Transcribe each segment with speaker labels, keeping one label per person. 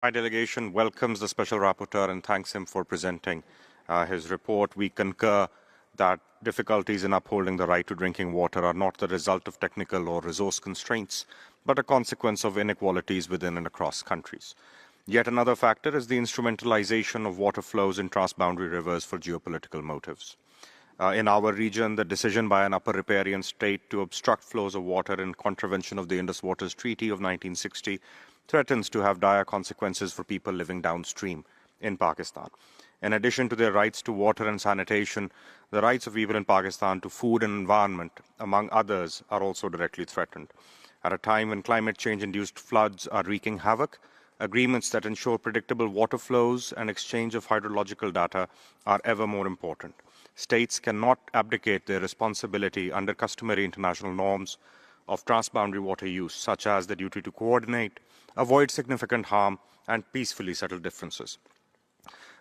Speaker 1: My delegation welcomes the Special Rapporteur and thanks him for presenting his report. We concur that difficulties in upholding the right to drinking water are not the result of technical or resource constraints, but a consequence of inequalities within and across countries. Yet another factor is the instrumentalization of water flows in transboundary rivers for geopolitical motives. In our region, the decision by an upper riparian state to obstruct flows of water in contravention of the Indus Waters Treaty of 1960 threatens to have dire consequences for people living downstream in Pakistan. In addition to their rights to water and sanitation, the rights of people in Pakistan to food and environment, among others, are also directly threatened. At a time when climate change-induced floods are wreaking havoc, agreements that ensure predictable water flows and exchange of hydrological data are ever more important. States cannot abdicate their responsibility under customary international norms of transboundary water use, such as the duty to coordinate, avoid significant harm, and peacefully settle differences.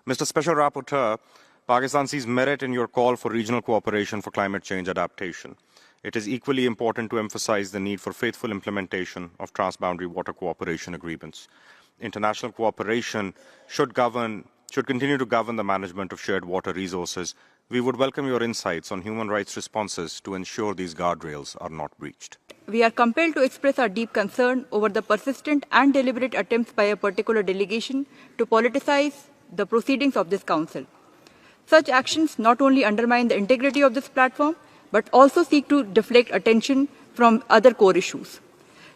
Speaker 1: Mr. Special Rapporteur, Pakistan sees merit in your call for regional cooperation for climate change adaptation. It is equally important to emphasize the need for faithful implementation of transboundary water cooperation agreements. International cooperation should continue to govern the management of shared water resources. We would welcome your insights on human rights responses to ensure these guardrails are not breached.
Speaker 2: We are compelled to express our deep concern over the persistent and deliberate attempts by a particular delegation to politicize the proceedings of this Council. Such actions not only undermine the integrity of this platform, but also seek to deflect attention from other core issues.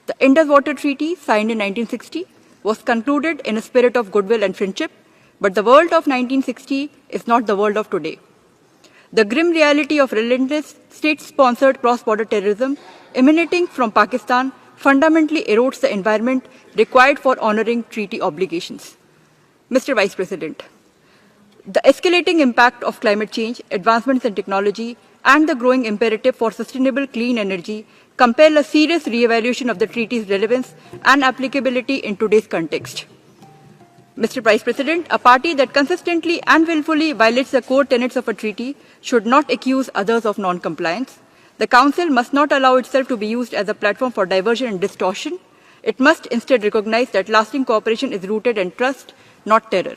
Speaker 2: The Indus Water Treaty, signed in 1960, was concluded in a spirit of goodwill and friendship, but the world of 1960 is not the world of today. The grim reality of relentless state-sponsored cross-border terrorism emanating from Pakistan fundamentally erodes the environment required for honoring treaty obligations. Mr. Vice President, the escalating impact of climate change, advancements in technology, and the growing imperative for sustainable clean energy compel a serious re-evaluation of the treaty's relevance and applicability in today's context. Mr. Vice President, a party that consistently and willfully violates the core tenets of a treaty should not accuse others of non-compliance. The Council must not allow itself to be used as a platform for diversion and distortion. It must instead recognize that lasting cooperation is rooted in trust, not terror.